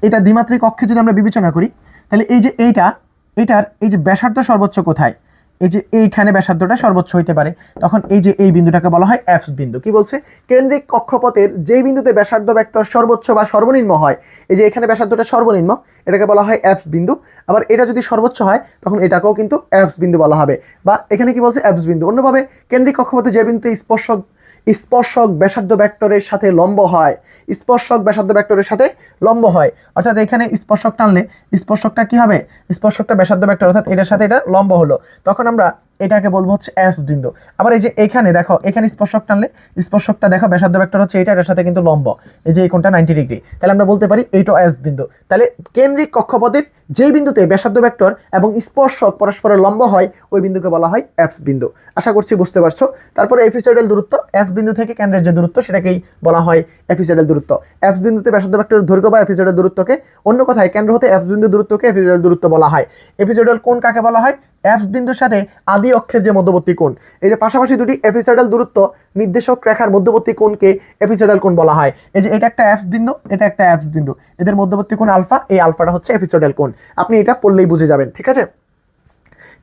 [SPEAKER 1] এটা দ্বিমাত্রিক অক্ষে যদি আমরা বিবেচনা করি, তাহলে এই যে এইটার এই যে ব্যাসার্ধ সর্বোচ্চ কোথায়, এই যে এইখানে ব্যাসার্ধটা সর্বোচ্চ হইতে পারে, তখন এই যে এই বিন্দুটাকে বলা হয় এফ বিন্দু। কি বলছে? কেন্দ্রিক কক্ষপথের যে বিন্দুতে ব্যাসার্ধ ভেক্টর সর্বোচ্চ বা সর্বনিম্ন হয়, এই যে এখানে ব্যাসার্ধটা সর্বনিম্ন, এটাকে বলা হয় এফ বিন্দু। আবার এটা যদি সর্বোচ্চ হয় তখন এটাকেও কিন্তু এফ বিন্দু বলা হবে, বা এখানে কি বলছে এফ বিন্দু। অন্যভাবে কেন্দ্রিক কক্ষপথে যে বিন্দুতে স্পর্শক স্পর্শক ব্যাসার্ধ ভেক্টরের সাথে লম্ব হয়, স্পর্শক ব্যাসার্ধ ভেক্টরের সাথে লম্ব হয়, অর্থাৎ এখানে স্পর্শক টানলে স্পর্শকটা কি হবে, স্পর্শকটা ব্যাসার্ধ ভেক্টর অর্থাৎ এটার সাথে এটা লম্ব হলো, তখন আমরা এটাকে বলবো হচ্ছে এফ বিন্দু। আবার এই যে এখানে দেখো, এখানে স্পর্শক টানলে স্পর্শকটা দেখো ব্যাসার্ধ ভেক্টর হচ্ছে এটা, এটার সাথে কিন্তু লম্ব, এই যে এই কোণটা 90 ডিগ্রি, তাহলে আমরা বলতে পারি এইটা এফ বিন্দু। তাহলে কেন্দ্রিক কক্ষপথের যেই বিন্দুতে ব্যাসার্ধ ভেক্টর এবং স্পর্শক পরস্পরের লম্ব হয় ওই বিন্দুকে বলা হয় এফ বিন্দু। আশা করছি বুঝতে পারছো। তারপরে এপিসোডাল দূরত্ব, এফ বিন্দু থেকে কেন্দ্রের যে দূরত্ব সেটাকেই বলা হয় এপিসোডাল দূরত্ব। এফ বিন্দুতে ব্যাসার্ধ ভেক্টরের দৈর্ঘ্য বা এপিসোডাল দূরত্বকে, অন্য কথায় কেন্দ্র হতে এফ বিন্দু দূরত্বকে এপিসোডাল দূরত্ব বলা হয়। এপিসোডাল কোণ কাকে বলা হয়, এফ বিন্দুর সাথে আদি অক্ষের যে মধ্যবর্তী কোণ, এই যে পাশাপাশি দুটি এপিসোডাল দূরত্ব নির্দেশক রেখার মধ্যবর্তী কোণকে এপিসোডাল কোণ বলা হয়। এই যে এটা একটা এফ বিন্দু, এটা একটা এফ বিন্দু, এদের মধ্যবর্তী কোণ আলফা, এই আলফাটা হচ্ছে এপিসোডাল কোণ। আপনি এটা পড়লেই বুঝে যাবেন, ঠিক আছে।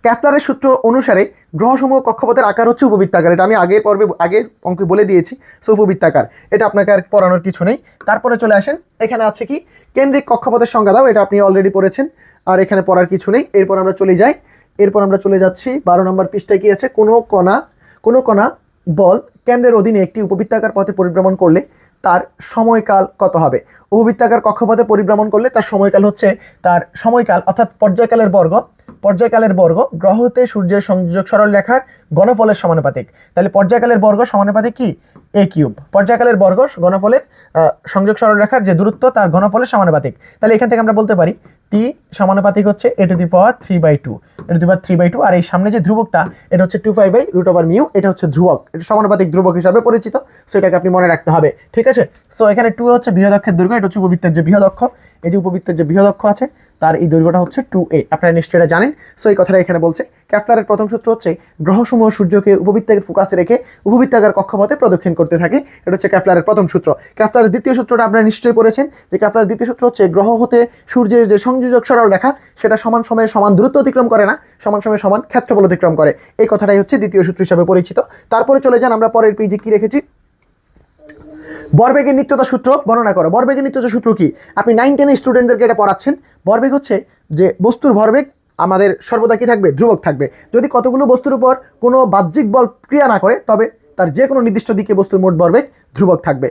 [SPEAKER 1] কেপলারের সূত্র অনুসারে গ্রহসমূহ কক্ষপথের আকার হচ্ছে উপবৃত্তাকার, এটা আমি আগের পর্বে আগের অঙ্কে বলে দিয়েছি। সো উপবৃত্তাকার, এটা আপনাকে আর পড়ানোর কিছু নেই। তারপরে চলে আসেন, এখানে আছে কি কেন্দ্রিক কক্ষপথের সংজ্ঞা দাও, এটা আপনি অলরেডি পড়েছেন, আর এখানে পড়ার কিছু নেই। এরপর আমরা চলে যাই, এরপর আমরা চলে যাচ্ছি 12 নম্বর পৃষ্ঠায় কি আছে, কোনো কণা বল কেন্দ্রের অধীনে একটি উপবৃত্তাকার পথে পরিভ্রমণ করলে তার সময়কাল কত হবে। উপবৃত্তাকার কক্ষপথে পরিভ্রমণ করলে তার সময়কাল হচ্ছে, তার সময়কাল অর্থাৎ পর্যায়কালের বর্গ গ্রহ হতে সূর্যের সংযোজক সরল রেখার ঘনফলের সমানুপাতিক। তাহলে পর্যায়কালের বর্গ সমানুপাতিক কি, এ কিউব। পর্যায়কালের বর্গ ঘনফলের সংযোগ সরল রেখার যে দূরত্ব তার ঘনফলের সমানুপাতিক। তাহলে এখান থেকে আমরা বলতে পারি টি সমানুপাতিক হচ্ছে এ টু দি পাওয়ার 3/2, আর এই সামনে যে ধ্রুবকটা এটা হচ্ছে 2π/√μ, এটা হচ্ছে ধ্রুবক, এটা সমানুপাতিক ধ্রুবক হিসাবে পরিচিত। সো এটাকে আপনি মনে রাখতে হবে, ঠিক আছে। সো এখানে 2 হচ্ছে বৃহৎ অক্ষের দৈর্ঘ্য, এটা হচ্ছে উপবৃত্তের যে বৃহৎ অক্ষ, এই যে উপবৃত্তের যে বৃহৎ অক্ষ আছে তার এই দৈর্ঘ্যটা হচ্ছে 2a, আপনারা নিশ্চয়ই এটা জানেন। সো এই কথাটা এখানে বলছে। কেপলারের প্রথম সূত্র হচ্ছে গ্রহসমূহ সূর্যকে উপবৃত্তের ফোকাসে রেখে উপবৃত্তাকার কক্ষপথে প্রদক্ষিণ করতে থাকে, এটা হচ্ছে কেপলারের প্রথম সূত্র। কেপলারের দ্বিতীয় সূত্রটা আপনারা নিশ্চয়ই পড়েছেন, যে কেপলারের দ্বিতীয় সূত্র হচ্ছে গ্রহ হতে সূর্যের যে সংযোজক সরল রেখা সেটা সমান সময়ে সমান দূরত্ব অতিক্রম করে না, সমান সময়ে সমান ক্ষেত্রফল অতিক্রম করে। এই কথাটাই হচ্ছে দ্বিতীয় সূত্র হিসাবে পরিচিত। তারপরে চলে যান, আমরা পরের পেজে কি রেখেছি, ভরবেগের নিত্যতা সূত্র বর্ণনা করো। ভরবেগের নিত্যতা সূত্র কি, আপনি 9-10 স্টুডেন্টদেরকে এটা পড়াচ্ছেন। ভরবেগ হচ্ছে যে বস্তুর ভরবেগ আমাদের সর্বদা কি থাকবে, ধ্রুবক থাকবে। যদি কতগুলো বস্তুর উপর কোনো বাহ্যিক বল ক্রিয়া না করে তবে তার যে কোনো নির্দিষ্ট দিকে বস্তুর মোট ভরবেগ ধ্রুবক থাকবে,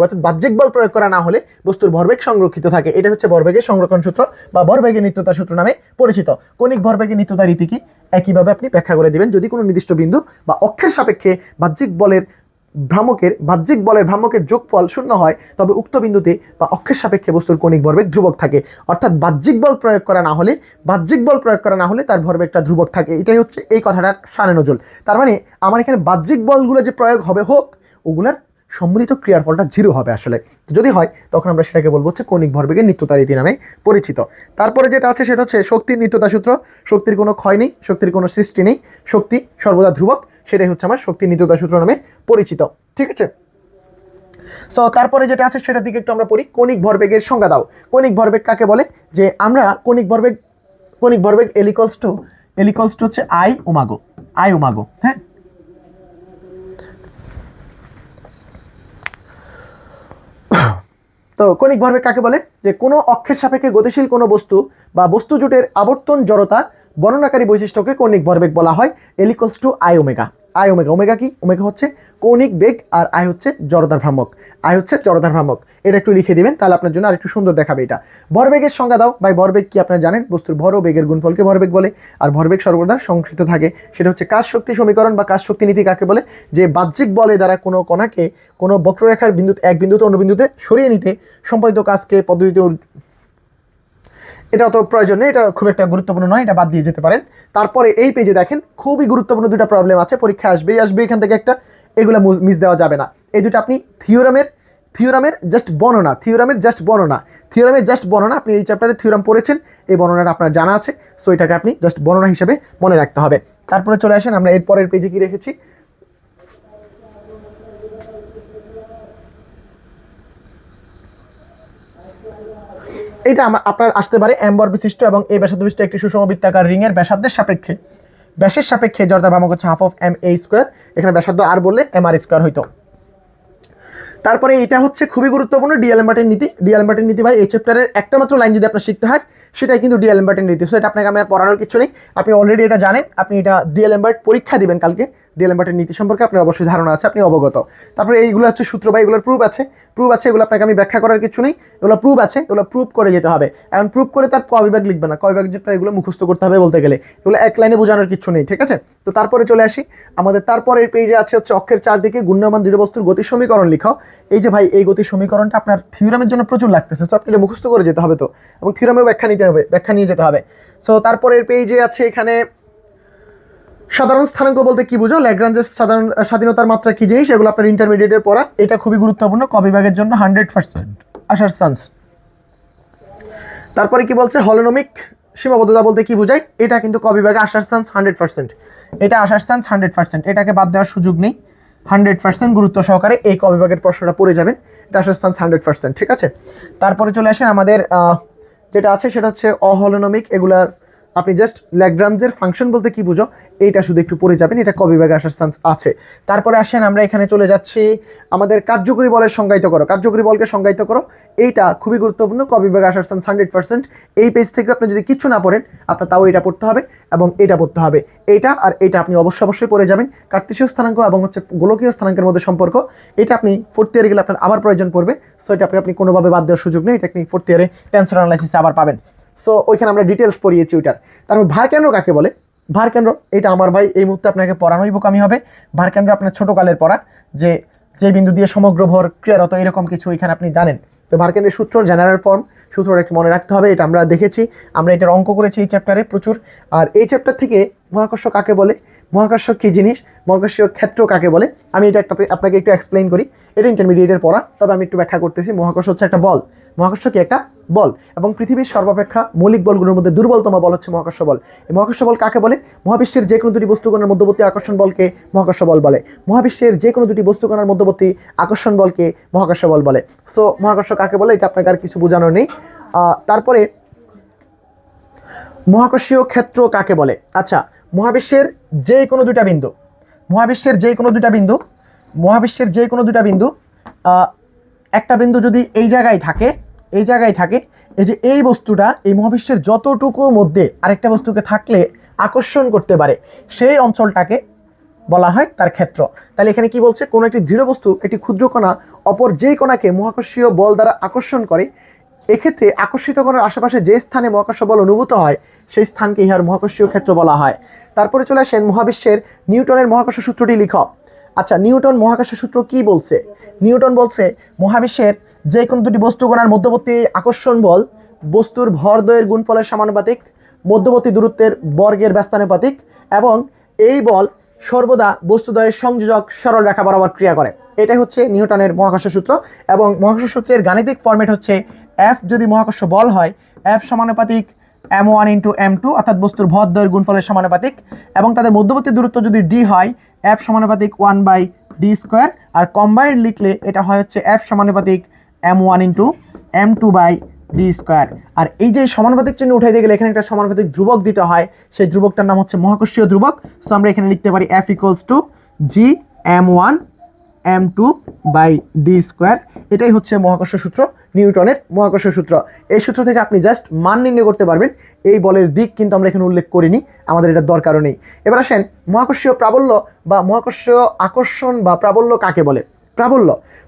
[SPEAKER 1] অর্থাৎ বাহ্যিক বল প্রয়োগ করা না হলে বস্তুর ভরবেগ সংরক্ষিত থাকে। এটা হচ্ছে ভরবেগের সংরক্ষণ সূত্র বা ভরবেগের নিত্যতা সূত্র নামে পরিচিত। কণিক ভরবেগের নিত্যতা রীতি কি, একইভাবে আপনি ব্যাখ্যা করে দিবেন। যদি কোনো নির্দিষ্ট বিন্দু বা অক্ষের সাপেক্ষে বাহ্যিক বলের ভ্রামকের যোগফল 0 হয় তবে উক্ত বিন্দুতে বা অক্ষের সাপেক্ষে বস্তুর কণিক ভরবেগ ধ্রুবক থাকে। অর্থাৎ বাহ্যিক বল প্রয়োগ করা না হলে তার ভরবেগটা ধ্রুবক থাকে। এটাই হচ্ছে এই কথাটার সানে নজল। তার মানে আমার এখানে বাহ্যিক বলগুলো যে প্রয়োগ হবে হোক, ওগুলার সম্মিলিত ক্রিয়ার ফলটা 0 হবে আসলে। যদি হয় তখন আমরা সেটাকে বলবো হচ্ছে কণিক ভরবেগের নিত্যতা রীতি নামে পরিচিত। তারপরে যেটা আছে সেটা হচ্ছে শক্তির নিত্যতা সূত্র। শক্তির কোনো ক্ষয় নেই, শক্তির কোনো সৃষ্টি নেই, শক্তি সর্বদা ধ্রুবক, সেটাই হচ্ছে আমার শক্তির নিত্যতা সূত্র নামে পরিচিত, ঠিক আছে। সো তারপরে যেটা আছে সেটার দিকে একটু আমরা পড়ি। কণিক ভরবেগের সংজ্ঞা দাও। কণিক ভরবেগ কাকে বলে, যে আমরা কণিক ভরবেগ এল ইকুয়ালস টু হচ্ছে আই ওমাগো, হ্যাঁ। তো কণিক ভরবেগ কাকে বলে, যে কোনো অক্ষের সাপেক্ষে গতিশীল কোনো বস্তু বা বস্তু জোটের আবর্তন জড়তা বর্ণনাকারী বৈশিষ্ট্যকে কৌণিক ভরবেগ বলা হয়। L equals to I omega. Omega কি, ওমেগা হচ্ছে কৌণিক বেগ আর আই হচ্ছে জড়তার ভ্রামক। এটা একটু লিখে দিবেন, তাহলে আপনার জন্য আরেকটু সুন্দর দেখাবে এটা। ভরবেগের সংজ্ঞা দাও। ভাই ভরবেগ কি আপনারা জানেন, বস্তুর ভর ও বেগের গুণফলকে ভরবেগ বলে, আর ভরবেগ সর্বদা সংক্ষিপ্ত থাকে। সেটা হচ্ছে কাজ শক্তি সমীকরণ বা কাজ শক্তি নীতি কাকে বলে, যে বাহ্যিক বলে দ্বারা কোনো কণাকে কোনো বক্ররেখার এক বিন্দুতে অন্য বিন্দুতে সরিয়ে নিতে সম্পাদিত কাজকে পদ্ধতিতে, এটা অত প্রয়োজন নেই, এটা খুব একটা গুরুত্বপূর্ণ নয়, এটা বাদ দিয়ে যেতে পারেন। তারপরে এই পেজে দেখেন খুবই গুরুত্বপূর্ণ দুটো প্রবলেম আছে, পরীক্ষা আসবে এখান থেকে একটা, এগুলো মিস দেওয়া যাবে না। এই দুটো আপনি থিওরামের জাস্ট বর্ণনা, আপনি এই চ্যাপ্টারে থিওরাম পড়েছেন, এই বর্ণনাটা আপনার জানা আছে। সো এটাকে আপনি জাস্ট বর্ণনা হিসেবে মনে রাখতে হবে। তারপরে চলে আসেন, আমরা এর পরের পেজে কি রেখেছি, এটা আপনার আসতে পারে এম্বর বিশিষ্ট এবং এই ব্যাসার্ধ বিশিষ্ট একটি সুষম বৃত্তাকার রিংয়ের ব্যাসের সাপেক্ষে জড়তার ভ্রামক হচ্ছে half of m a square. এখানে ব্যাসার্ধ আর বললে এম আর স্কোয়ার হইতো। তারপরে এটা হচ্ছে খুবই গুরুত্বপূর্ণ ডিএলএমবার্টের নীতি। ডিএলএমবার্টের নীতি ভাই এই চ্যাপ্টারের একটা মাত্র লাইন যদি আপনার শিখতে হয় সেটাই কিন্তু ডিএলএমবার্টের নীতি। সো এটা আপনাকে আমি আর পড়ানোর কিছু নেই, আপনি অলরেডি এটা জানেন, আপনি এটা ডিএলএমবার্ট পরীক্ষা দিবেন কালকে, ডিএলএমবার্টের নীতি সম্পর্কে আপনার অবশ্যই ধারণা আছে, আপনি অবগত। তারপরে এইগুলো হচ্ছে সূত্র বা এগুলোর প্রুফ আছে, এগুলো আপনাকে আমি ব্যাখ্যা করার কিছু নেই, এগুলো প্রুফ আছে, এগুলো প্রুফ করে যেতে হবে। এখন প্রুফ করে তার কবিভাগ লিখবে না, কবিভাগ এগুলো মুখস্থ করতে হবে বলতে গেলে, এগুলো এক লাইনে বোঝানোর কিছু নেই, ঠিক আছে। তো তারপরে চলে আসি আমাদের তারপরের পেজে আছে হচ্ছে অক্ষের চারদিকে ঘূর্ণায়মান দৃঢ় বস্তুর গতি সমীকরণ লিখো। এই যে ভাই এই গতি সমীকরণটা আপনার থিওরামের জন্য প্রচুর লাগতেছে, সো আপনি এটা মুখস্থ করে যেতে হবে তো, এবং থিওরামেও ব্যাখ্যা নিয়ে যেতে হবে। সো তারপরের পেজে আছে এখানে সাধারণ স্থানাঙ্ক বলতে কি বুঝো, ল্যাগ্রাঞ্জের সাধারণ স্বাধীনতার মাত্রা কি জিনিস, এগুলো আপনার ইন্টারমিডিয়েটের পড়া, এটা খুবই গুরুত্বপূর্ণ, ক বিভাগের জন্য 100% আসার চান্স। তারপরে কি বলছে, হলোনমিক সীমাবদ্ধতা বলতে কি বোঝায়, এটা কিন্তু ক বিভাগে আসার চান্স 100%, এটা আসার চান্স 100%, এটাকে বাদ দেওয়ার সুযোগ নেই, 100% গুরুত্ব সহকারে এই ক বিভাগের প্রশ্নটা পড়ে যাবেন, এটা আসার চান্স 100%, ঠিক আছে। তারপরে চলে আসেন আমাদের যেটা আছে সেটা হচ্ছে অহলোনমিক, এগুলার আপনি জাস্ট ল্যাগ্রাঞ্জের ফাংশন বলতে কি বুঝো এইটা শুধু একটু পড়ে যাবেন, এটা ক বিভাগে আসার চান্স আছে। তারপরে আসেন আমরা এখানে চলে যাচ্ছি আমাদের কার্যকরী বলের সংজ্ঞায়িত করো, কার্যকরী বলকে সংজ্ঞায়িত করো, এইটা খুবই গুরুত্বপূর্ণ, ক বিভাগে আসার চান্স 100%। এই পেজ থেকে আপনি যদি কিছু না পড়েন আপনার তাও এটা পড়তে হবে এবং এটা পড়তে হবে, এইটা আর এটা আপনি অবশ্যই পড়ে যাবেন। কার্তেশীয় স্থানাঙ্ক এবং হচ্ছে গোলকীয় স্থানাঙ্কের মধ্যে সম্পর্ক, এটা আপনি ফোর্থ ইয়ারে গেলে আপনার আবার প্রয়োজন পড়বে, সো এটা আপনি কোনোভাবে বাদ দেওয়ার সুযোগ নেই, এটা আপনি ফোর্থ ইয়ারে টেনসর অ্যানালাইসিসে আবার পাবেন। সো ওইখানে আমরা ডিটেলস পড়িয়েছি ওইটার। তারপর ভার কেন্দ্র কাকে বলে, ভার কেন্দ্র এটা আমার ভাই এই মুহূর্তে আপনাকে পড়ানোই বোকামি হবে। ভার কেন্দ্র আপনার ছোটকালের পড়া, যে বিন্দু দিয়ে সমগ্র ভর ক্রিয়ারত এরকম কিছু এখানে আপনি জানেন। তো ভার কেন্দ্রের সূত্র জেনারেল ফর্ম, সূত্রটা একটু মনে রাখতে হবে, এটা আমরা দেখেছি, আমরা এটার অঙ্ক করেছি এই চ্যাপ্টারে প্রচুর। আর এই চ্যাপ্টার থেকে মহাকর্ষ কাকে বলে, মহাকর্ষ কি জিনিস, মহাকর্ষীয় ক্ষেত্র কাকে বলে, আমি এটা আপনাকে একটু এক্সপ্লেইন করি, এটা ইন্টারমিডিয়েটের পড়া, তবে আমি একটু ব্যাখ্যা করতেছি। মহাকর্ষ হচ্ছে একটা বল, মহাকর্ষ কি একটা বল, এবং পৃথিবীর সর্বাপেক্ষা মৌলিক বলগুলোর মধ্যে দুর্বলতম বল হচ্ছে মহাকর্ষ বল। এই মহাকর্ষ বল কাকে বলে, মহাবিশ্বের যে কোনো দুটি বস্তুকণার মধ্যবর্তী আকর্ষণ বলকে মহাকর্ষ বল বলে, মহাবিশ্বের যে কোনো দুটি বস্তুকণার মধ্যবর্তী আকর্ষণ বলকে মহাকর্ষ বল বলে। সো মহাকর্ষ কাকে বলে এটা আপনাকে আর কিছু বোঝানোর নেই। তারপরে মহাকর্ষীয় ক্ষেত্র কাকে বলে, আচ্ছা মহাবিশ্বের যে কোনো দুটা বিন্দু, একটা বিন্দু যদি এই জায়গায় থাকে, এই যে এই বস্তুটা এই মহাবিশ্বের যতটুকু মধ্যে আরেকটা বস্তুকে থাকলে আকর্ষণ করতে পারে সেই অঞ্চলটাকে বলা হয় তার ক্ষেত্র। তাহলে এখানে কি বলছে, কোনো একটি দৃঢ় বস্তু একটি ক্ষুদ্র কণা অপর যেই কণাকে মহাকর্ষীয় বল দ্বারা আকর্ষণ করে, এক্ষেত্রে আকর্ষিত কণার আশেপাশে যে স্থানে মহাকর্ষ বল অনুভূত হয় সেই স্থানকে ইহার মহাকর্ষীয় ক্ষেত্র বলা হয়। তারপরে চলে আসেন মহাবিশ্বের নিউটনের মহাকর্ষ সূত্রটি লিখো। আচ্ছা নিউটন মহাকর্ষ সূত্র কি বলছে, নিউটন বলছে মহাবিশ্বের যে কোনো দুটি বস্তুকণার মধ্যবর্তী আকর্ষণ বল বস্তুর ভর দয়ের গুণফলের সমানুপাতিক, মধ্যবর্তী দূরত্বের বর্গের ব্যস্তানুপাতিক, এবং এই বল সর্বদা বস্তুদ্বয়ের সংযোজক সরল রেখা বরাবর ক্রিয়া করে। এটাই হচ্ছে নিউটনের মহাকর্ষ সূত্র, এবং মহাকর্ষ সূত্রের গাণিতিক ফরম্যাট হচ্ছে এফ যদি মহাকর্ষ বল হয় এফ সমানুপাতিক m1 × m2, অর্থাৎ বস্তুর ভর দয়ের গুণফলের সমানুপাতিক, এবং তাদের মধ্যবর্তী দূরত্ব যদি d হয় এফ সমানুপাতিক 1/d², আর কম্বাইন্ড লিখলে এটা হয় হচ্ছে এফ সমানুপাতিক m1 × m2/d²। আর এই যে সমানুপাতিক চিহ্ন উঠাইতে গেলে এখানে একটা সমানুপাতিক ধ্রুবক দিতে হয়, সেই ধ্রুবকটার নাম হচ্ছে মহাকর্ষীয় ধ্রুবক। সো আমরা এখানে লিখতে পারি f = g m1 m2/d², এটাই হচ্ছে মহাকর্ষ সূত্র, নিউটনের মহাকর্ষ সূত্র। এই সূত্র থেকে আপনি জাস্ট মান নির্ণয় করতে পারবেন, এই বলের দিক কিন্তু আমরা এখানে উল্লেখ করিনি, আমাদের এটার দরকারও নেই। এবার আসেন মহাকর্ষীয় প্রাবল্য বা মহাকর্ষীয় আকর্ষণ বা প্রাবল্য কাকে বলে।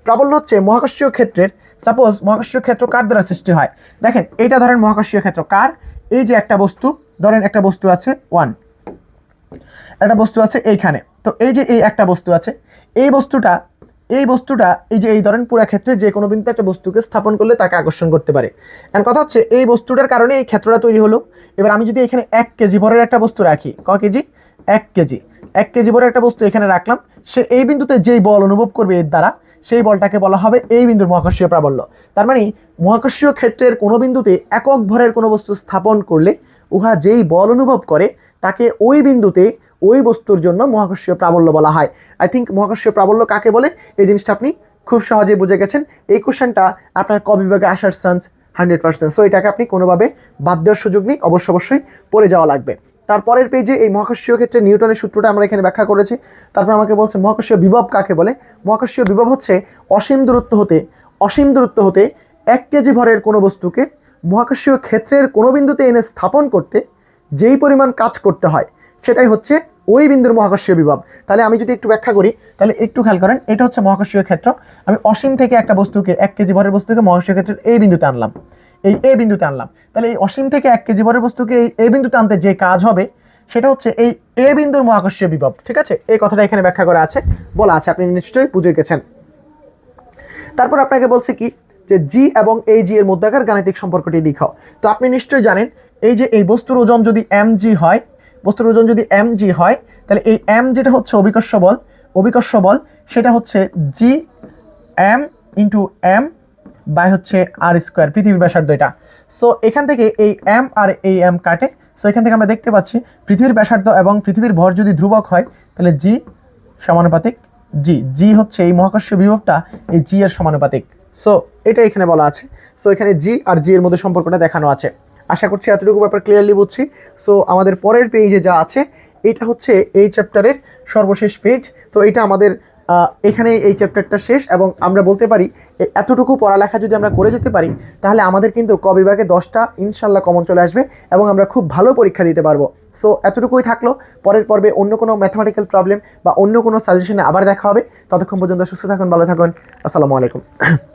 [SPEAKER 1] প্রাবল্য হচ্ছে মহাকর্ষীয় ক্ষেত্রের, সাপোজ মহাকর্ষীয় ক্ষেত্র কার দ্বারা সৃষ্টি হয়, দেখেন এইটা ধরেন মহাকর্ষীয় ক্ষেত্র কার, এই যে একটা বস্তু, ধরেন একটা বস্তু আছে একটা বস্তু আছে এইখানে, তো এই যে এই একটা বস্তু আছে, এই বস্তুটা এই যে এই ধরেন পুরো ক্ষেত্রে যে কোনো বিন্দুতে একটা বস্তুকে স্থাপন করলে তাকে আকর্ষণ করতে পারে। এর কথা হচ্ছে এই বস্তুটার কারণে এই ক্ষেত্রটা তৈরি হলো। এবার আমি যদি এখানে 1 কেজি ভরের একটা বস্তু রাখি, ক কেজি, 1 কেজি ভরের একটা বস্তু এখানে রাখলাম, সে এই বিন্দুতে যেই বল অনুভব করবে এর দ্বারা, সেই বলটাকে বলা হবে এই বিন্দুর মহাকর্ষীয় প্রাবল্য। তার মানে মহাকর্ষীয় ক্ষেত্রের কোনো বিন্দুতে একক ভরের কোনো বস্তু স্থাপন করলে উহা যেই বল অনুভব করে তাকে ওই বিন্দুতে ওই বস্তুর জন্য মহাকর্ষীয় প্রাবল্য বলা হয়। আই থিঙ্ক মহাকর্ষীয় প্রাবল্য কাকে বলে এই জিনিসটা আপনি খুব সহজেই বুঝে গেছেন। এই কোশ্চেনটা আপনার ক বিভাগে আসার চান্স 100%, সো এটাকে আপনি কোনোভাবে বাদ দেওয়ার সুযোগ নেই, অবশ্যই পড়ে যাওয়া লাগবে। তারপরের পেজে এই মহাকর্ষীয় ক্ষেত্রে নিউটনের সূত্রটা আমরা এখানে ব্যাখ্যা করেছি। তারপর আমাকে বলছে মহাকর্ষীয় বিভব কাকে বলে। মহাকর্ষীয় বিভব হচ্ছে অসীম দূরত্ব হতে 1 কেজি ভরের কোনো বস্তুকে মহাকর্ষীয় ক্ষেত্রের কোনো বিন্দুতে এনে স্থাপন করতে যেই পরিমাণ কাজ করতে হয় সেটাই হচ্ছে ওই বিন্দুর মহাকর্ষীয় বিভব। তাহলে আমি যদি একটু ব্যাখ্যা করি, তাহলে একটু খেয়াল করেন, এটা হচ্ছে মহাকর্ষীয় ক্ষেত্র। আমি অসীম থেকে একটা বস্তুকে 1 কেজি ভরের বস্তুকে মহাকর্ষীয় ক্ষেত্রের এই বিন্দুতে আনলাম, এই এ বিন্দুতে আনলাম। তাহলে এই অসীম থেকে 1 কেজি ভরের বস্তুকে এই বিন্দুতে আনতে যে কাজ হবে সেটা হচ্ছে এই এ বিন্দুর মহাকর্ষীয় বিভব। ঠিক আছে, এই কথাটা এখানে ব্যাখ্যা করা আছে, বলা আছে, আপনি নিশ্চয়ই বুঝে গেছেন। তারপর আপনাকে বলছে কি যে জি এবং এই জি এর মধ্যকার গাণিতিক সম্পর্কটি লিখাও। তো আপনি নিশ্চয়ই জানেন এই যে এই বস্তুর ওজন যদি mg হয়, বস্তুর ওজন যদি mg হয়, তাহলে এই m যেটা হচ্ছে অভিকর্ষ বল সেটা হচ্ছে জি m ইন্টু m বাই হচ্ছে আর স্কোয়ার, পৃথিবীর ব্যাসার্ধ এটা। সো এখান থেকে এই m আর এই m কাটে। সো এখান থেকে আমরা দেখতে পাচ্ছি পৃথিবীর ব্যাসার্ধ এবং পৃথিবীর ভর যদি ধ্রুবক হয় তাহলে জি সমানুপাতিক জি হচ্ছে এই মহাকর্ষীয় বিভবটা এই জি এর সমানুপাতিক। সো এটা এখানে বলা আছে। সো এখানে জি আর জি এর মধ্যে সম্পর্কটা দেখানো আছে। আশা করছি এতটুকু ব্যাপার ক্লিয়ারলি বুঝছি। সো আমাদের পরের পেজে যা আছে এটা হচ্ছে এই চ্যাপ্টারের সর্বশেষ পেজ। তো এটা আমাদের এখানে এই চ্যাপ্টারটা শেষ, এবং আমরা বলতে পারি এতটুকু পড়ালেখা যদি আমরা করে যেতে পারি তাহলে আমাদের কিন্তু ক বিভাগে 10টা ইনশাল্লাহ কমন চলে আসবে এবং আমরা খুব ভালো পরীক্ষা দিতে পারবো। সো এতটুকুই থাকলো। পরের পর্বে অন্য কোনো ম্যাথমেটিক্যাল প্রবলেম বা অন্য কোনো সাজেশনে আবার দেখা হবে। ততক্ষণ পর্যন্ত সুস্থ থাকুন, ভালো থাকুন। আসসালামু আলাইকুম।